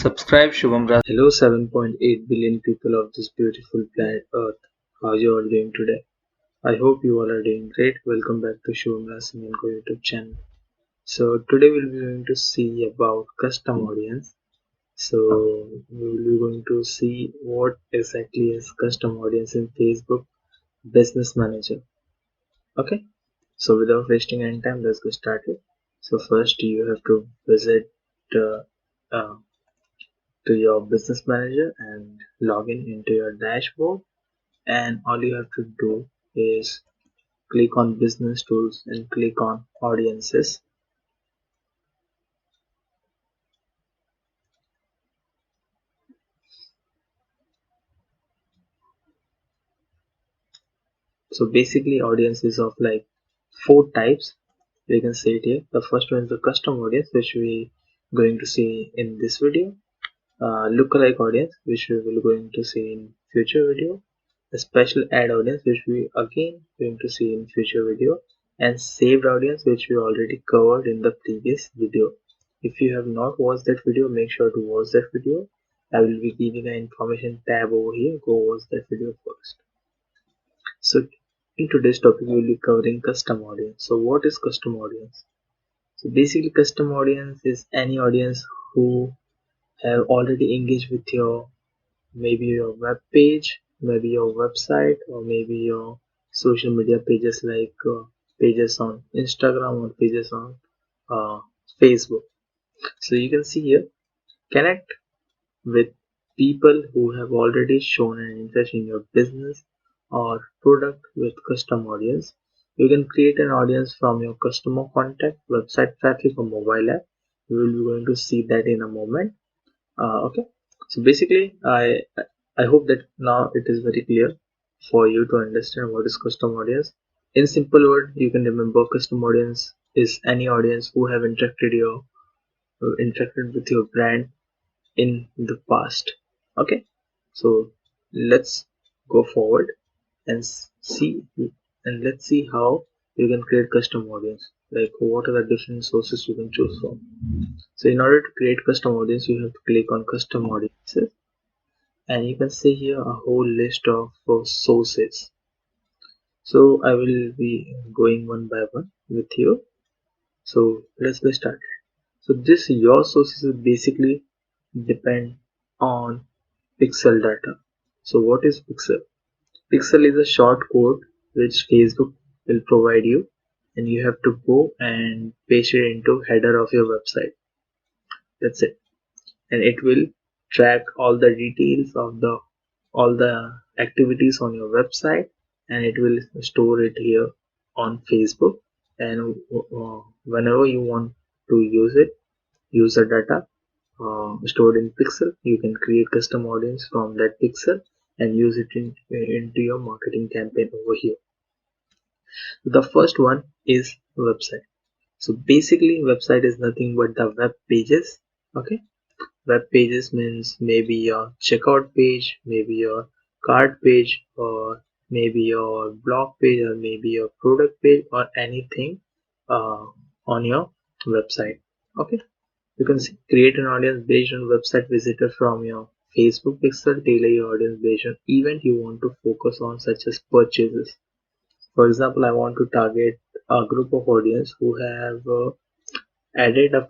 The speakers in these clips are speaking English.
Subscribe Shubham Ras. Hello 7.8 billion people of this beautiful planet Earth. How you all doing today? I hope you all are doing great. Welcome back to Shubham Ras and Go YouTube channel. So today we'll be going to see about custom audience. So we will be going to see what exactly is custom audience in Facebook Business Manager. Okay. So without wasting any time, let's get started. So first you have to visit uh, uh, to your business manager and log in into your dashboard, and all you have to do is click on business tools and click on audiences. So basically audiences of like four types, we can say it here. The first one is the custom audience, which we going to see in this video. Lookalike audience, which we will going to see in future video. A special ad audience, which we again going to see in future video, and saved audience, which we already covered in the previous video. If you have not watched that video, make sure to watch that video. I will be giving an information tab over here. Go watch that video first. So in today's topic, we will be covering custom audience. So what is custom audience? So basically custom audience is any audience who have already engaged with your, maybe your web page, maybe your website, or maybe your social media pages like pages on Instagram or pages on uh, Facebook. So you can see here, connect with people who have already shown an interest in your business or product with custom audience. You can create an audience from your customer contact, website traffic, or mobile app. We will be going to see that in a moment. Okay, so basically I hope that now it is very clear for you to understand what is custom audience. In simple word, you can remember custom audience is any audience who have interacted with your brand in the past. Okay, so let's go forward and see, and let's see how you can create custom audience, like what are the different sources you can choose from. So in order to create custom audience, you have to click on custom audiences, and you can see here a whole list of sources. So I will be going one by one with you. So let's get started. So this your sources basically depend on pixel data. So what is pixel? Pixel is a short code which Facebook will provide you, and you have to go and paste it into header of your website. That's it. And it will track all the details of the all the activities on your website, and it will store it here on Facebook. And whenever you want to use it, use the data stored in pixel, you can create custom audience from that pixel and use it into your marketing campaign over here. The first one is website. So basically website is nothing but the web pages. Okay, web pages means maybe your checkout page, maybe your cart page, or maybe your blog page, or maybe your product page, or anything uh, on your website. Okay, you can create an audience based on website visitor from your Facebook pixel, tailor your audience based on event you want to focus on, such as purchases. For example, I want to target a group of audience who have added a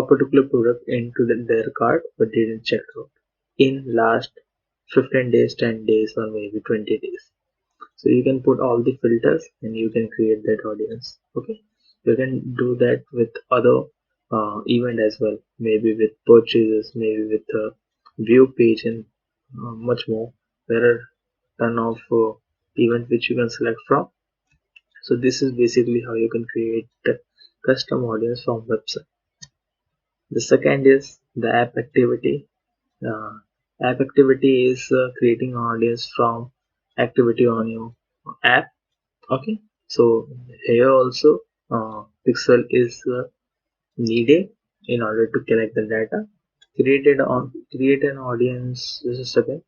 particular product into their cart but didn't check out in last 15 days, 10 days, or maybe 20 days. So you can put all the filters and you can create that audience. Okay, you can do that with other event as well, maybe with purchases, maybe with a view page, and much more. There are ton of event which you can select from. So this is basically how you can create a custom audience from website. The second is the app activity. uh, App activity is creating an audience from activity on your app. Okay, so here also pixel is needed in order to collect the data. Create an audience. This is second.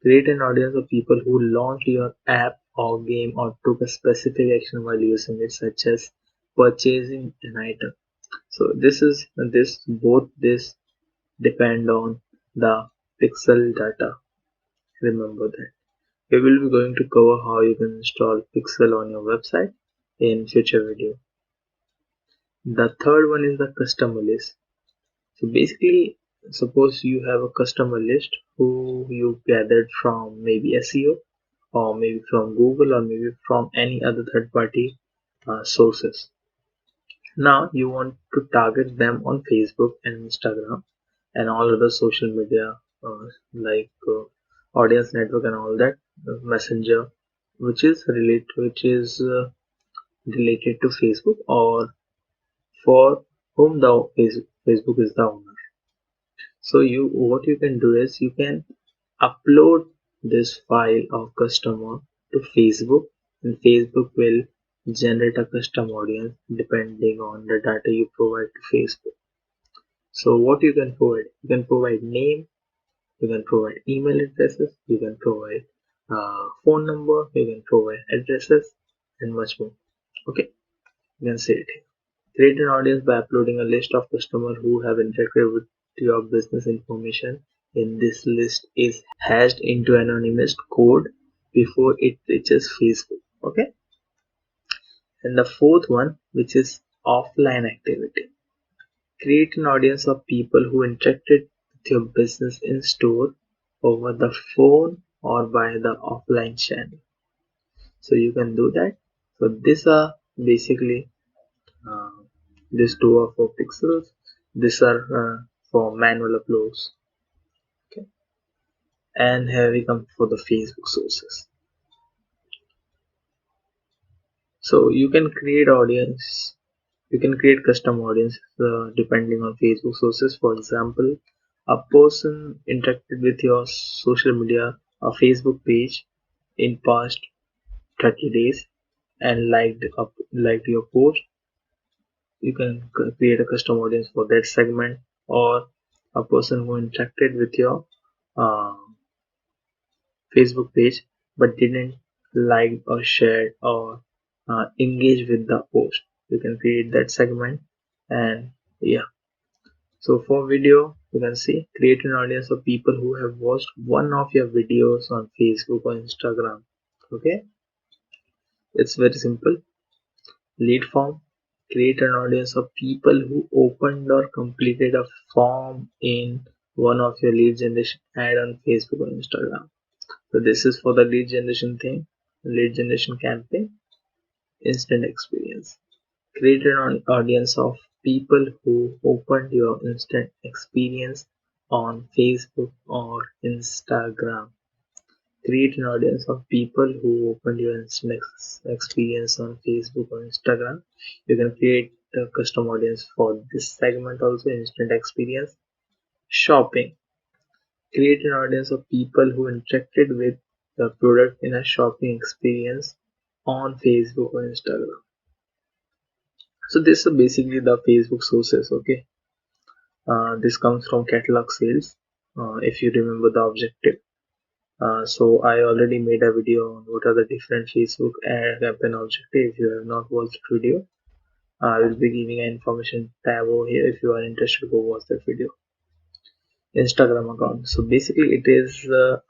Create an audience of people who launched your app or game or took a specific action while using it, such as purchasing an item. So this depend on the pixel data. Remember that. We will be going to cover how you can install pixel on your website in future video. The third one is the customer list. So basically, suppose you have a customer list who you gathered from maybe SEO, or maybe from Google, or maybe from any other third party sources. Now you want to target them on Facebook and Instagram and all other social media, like audience network and all that, messenger, which is related to Facebook, or for whom the Facebook is the owner. So what you can do is you can upload this file of customer to Facebook, and Facebook will generate a custom audience depending on the data you provide to Facebook. So what you can provide? You can provide name, you can provide email addresses, you can provide phone number, you can provide addresses, and much more. Okay, you can say it here. Create an audience by uploading a list of customers who have interacted with your business information. In this list is hashed into anonymous code before it reaches Facebook. Okay. And the fourth one, which is offline activity. Create an audience of people who interacted with your business in store, over the phone, or by the offline channel. So you can do that. So these are basically uh, these two are for pixels. These are for manual uploads. Okay. And here we come for the Facebook sources. So you can create audience. You can create custom audience depending on Facebook sources. For example, a person interacted with your social media or Facebook page in past 30 days and liked your post. You can create a custom audience for that segment, or a person who interacted with your uh, Facebook page but didn't like or share or engage with the post. You can create that segment. And yeah, so for video, you can see create an audience of people who have watched one of your videos on Facebook or Instagram. Okay, it's very simple. Lead form, create an audience of people who opened or completed a form in one of your lead generation ad on Facebook or Instagram. So this is for the lead generation campaign. Instant experience, create an audience of people who opened your instant experience on Facebook or Instagram. Create an audience of people who opened your instant experience on Facebook or Instagram. You can create a custom audience for this segment also, instant experience. Shopping, create an audience of people who interacted with the product in a shopping experience on Facebook or Instagram. So this is basically the Facebook sources. Okay, this comes from catalog sales. If you remember the objective. So I already made a video on what are the different Facebook ad campaign objective. If you have not watched the video, I will be giving an information tab over here. If you are interested, go watch that video. Instagram account. So basically, it is a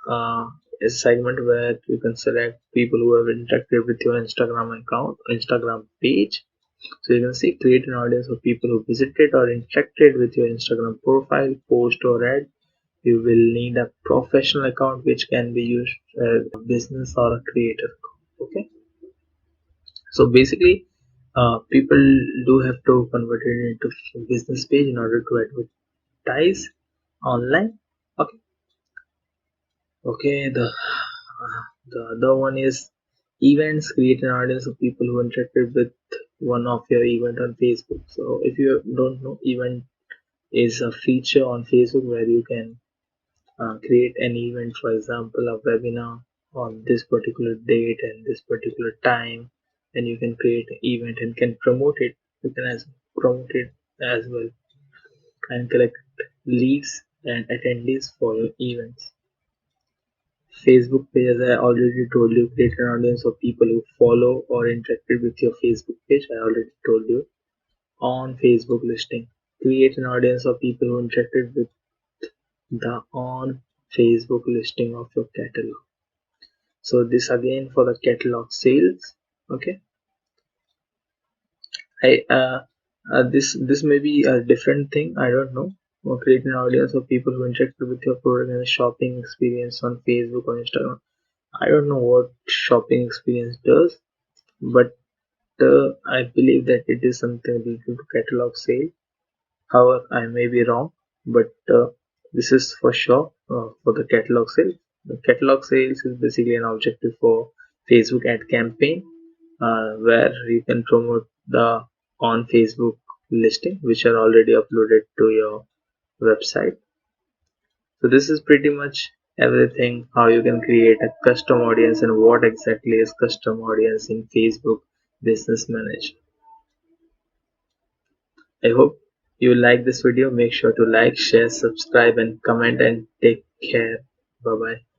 segment where you can select people who have interacted with your Instagram account, Instagram page. So you can see create an audience of people who visited or interacted with your Instagram profile, post or ad. You will need a professional account which can be used as a business or a creator account. Okay. So basically, people do have to convert it into business page in order to advertise online. Okay. Okay. The other one is events. Create an audience of people who interacted with one of your event on Facebook. So if you don't know, event is a feature on Facebook where you can create an event, for example a webinar on this particular date and this particular time, and you can create an event and can promote it. You can promote it as well and collect leads and attendees for your events. Facebook page, as I already told you, create an audience of people who follow or interacted with your Facebook page. I already told you. on Facebook listing. Create an audience of people who interacted with the on Facebook listing of your catalog. So this again for the catalog sales. Okay. I this may be a different thing. I don't know. Or create an audience of people who interacted with your product and shopping experience on Facebook or Instagram. I don't know what shopping experience does, but I believe that it is something related to catalog sale. However, I may be wrong, but this is for sure for the catalog sale. The catalog sales is basically an objective for Facebook ad campaign where you can promote the on Facebook listing which are already uploaded to your website. So this is pretty much everything how you can create a custom audience and what exactly is custom audience in Facebook Business Manager. I hope you like this video. Make sure to like, share, subscribe and comment and take care. Bye bye.